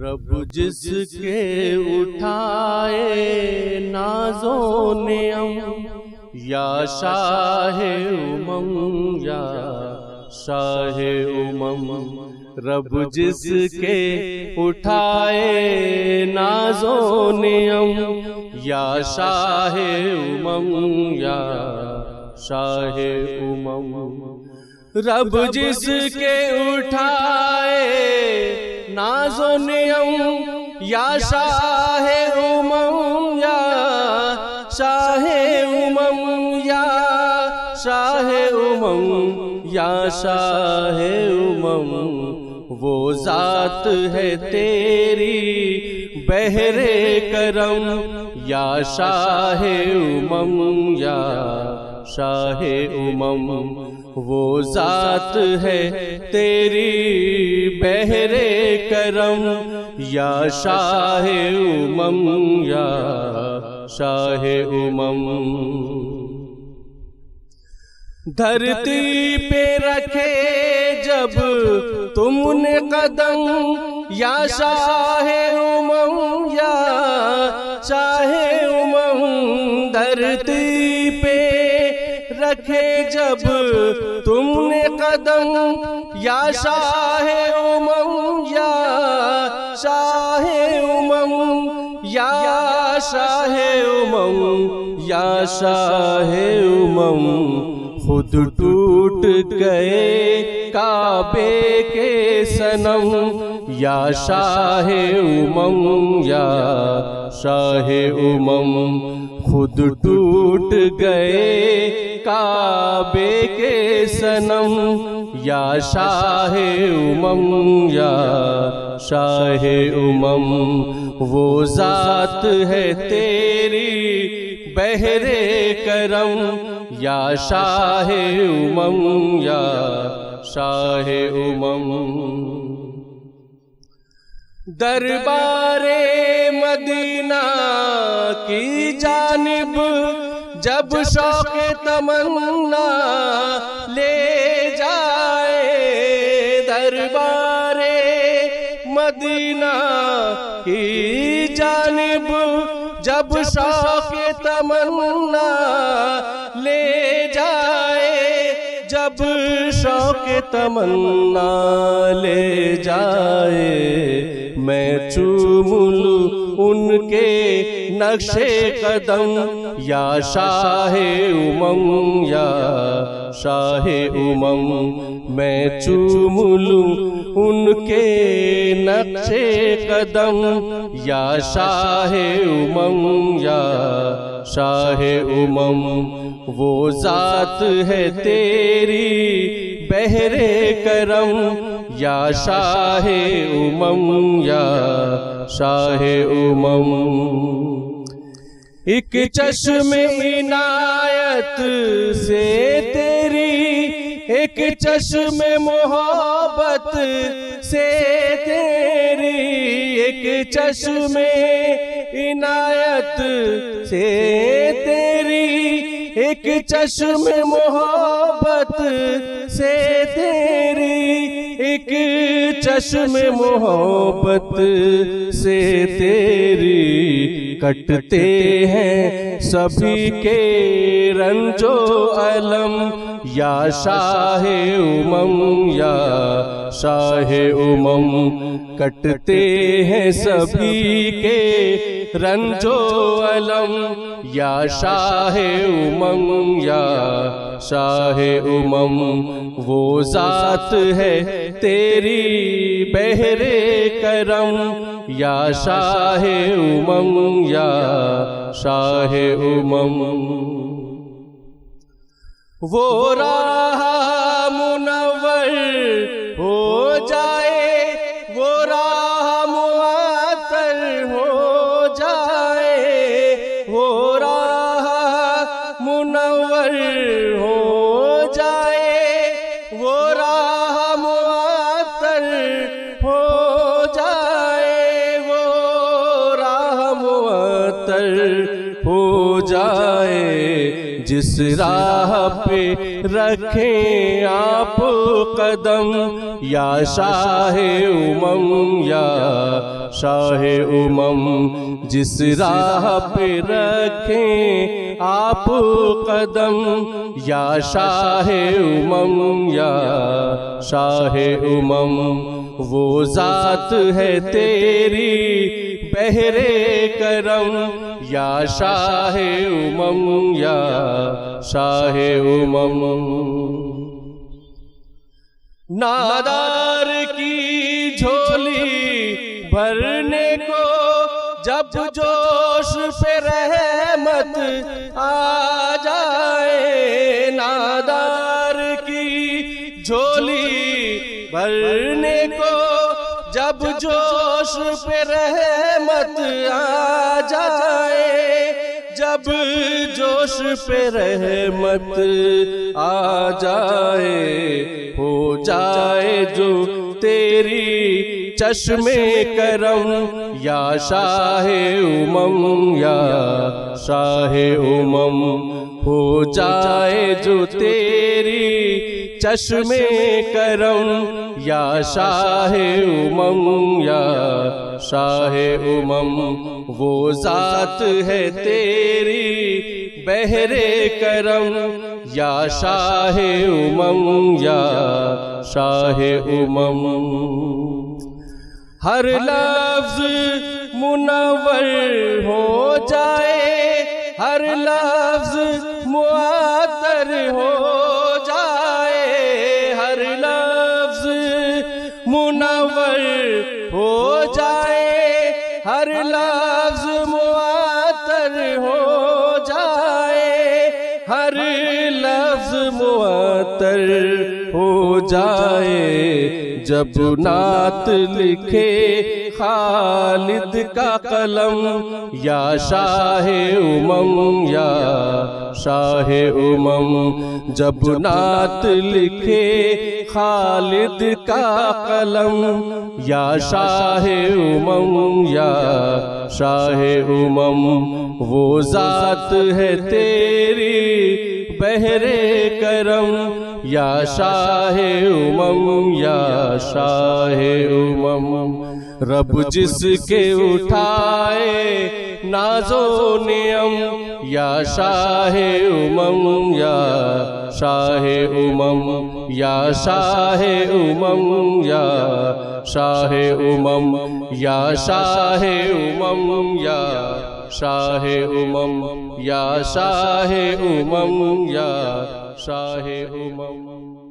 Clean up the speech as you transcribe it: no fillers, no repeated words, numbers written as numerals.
रब जिसके उठाए नाज़ों नेम, या शाहे उमम या शाहे उमम। रब जिसके उठाए नाज़ों नेम, या शाहे उमम या शाहे उमम। रब जिसके उठाए नाज़ो नियम, या शाहे उमम या शाहे उमम या शाहे उमम या शाहे उमम। वो ज़ात है तेरी बहरे करम, या शाहे उमम या शाहे उमम। वो ज़ात है तेरी बहरे करम, या शाहे उमम या शाहे उमम। धरती पे रखे जब तुमने कदम, या शाहे उमम या शाहे उमम। धरती पे रखे जब तुमने कदम, या शाहे उमम या शाहे उमम या शाहे उमम या शाहे उमम। खुद टूट गए काबे के सनम, या शाहे उमम या शाहे उमम। खुद टूट गए काबे के सनम, या शाहे उमम या शाहे उमम। वो ज़ात है तेरी बहरे करम, या शाहे उमम या शाहे उमम। दरबारे मदीना की जानिब जब शौक़े तमन्ना ले जाए, दरबारे मदीना की जानिब जब शौक़े तमन्ना ले जाए, जब शौक़े तमन्ना ले जाए। मैं चूम लूं उनके नक्शे कदम, या शाहे उमम या शाहे उमम। मैं चूम लूं उनके नक्शे कदम, या शाहे उमम या शाहे उमम। वो ज़ात है तेरी बहरे करम, या शाहे उमम या शाहे उमम। एक चश्मे इनायत से तेरी, एक चश्मे मोहब्बत से तेरी, एक चश्मे इनायत से तेरी, एक चश्मे मोहब्बत से तेरी, एक चश्मे मोहब्बत से तेरी। कटते हैं सभी के रंजो अलम, या शाहे उमम या शाहे उमम। कटते हैं सभी के रंजो अलम, या शाहे उमम या शाहे उमम। वो ज़ात है तेरी बहरे करम, या शाहे उमम या शाहे उमम। वो राह मुनव्वर हो जाए, वो राह मुअत्तर हो जाए, वो राह मुनव्वर हो जाए, वो राह मुअत्तर हो जाए, वो राह मुअत्तर हो जाए। जिस राह पे रखें आप कदम, या शाहे उमम या शाहे उमम। जिस राह पे रखें आप कदम, या शाहे उमम या शाहे उमम। वो जात है तेरी बहरे करम, या शाहे उमम या शाहे उमम। नादार की झोली भरने को जब जोश पे रहमत आ जाए, नादार की झोली भरने को जब जोश पे रहमत आ जाए, जब जोश पे रहमत आ जाए, हो जाए जो तेरी चश्मे करम, या शाहे उमम या शाहे उमम। हो जाए जो तेरी चश्मे करम, या शाहे उमम या शाहे उमम। वो जात है तेरी बहरे करम, या शाहे उमम या शाहे उमम। हर लफ्ज मुनव्वर हो जाए, हर लफ्ज मुअत्तर हो जाए, हर लफ्ज मुनव्वर हो जाए, हर लफ्ज मुअत्तर हो जाए, हर लफ्ज मुअत्तर हो जाए। जब नात लिखे खालिद का कलम, या शाहे उमम या शाहे उमम। जब नात लिखे खालिद का कलम, या शाहे उमम या शाहे उमम। वो जात है तेरी बहरे करम, या शाहे उमम या शाहे उमम। रब जिसके उठाए नाजो नियम, या शाहे उमम या शाहे उमम। या शाहे उमम या शाहे उमम, या शाहे उमम या शाहे उमम, या शाहे उमम या शाहे उमम।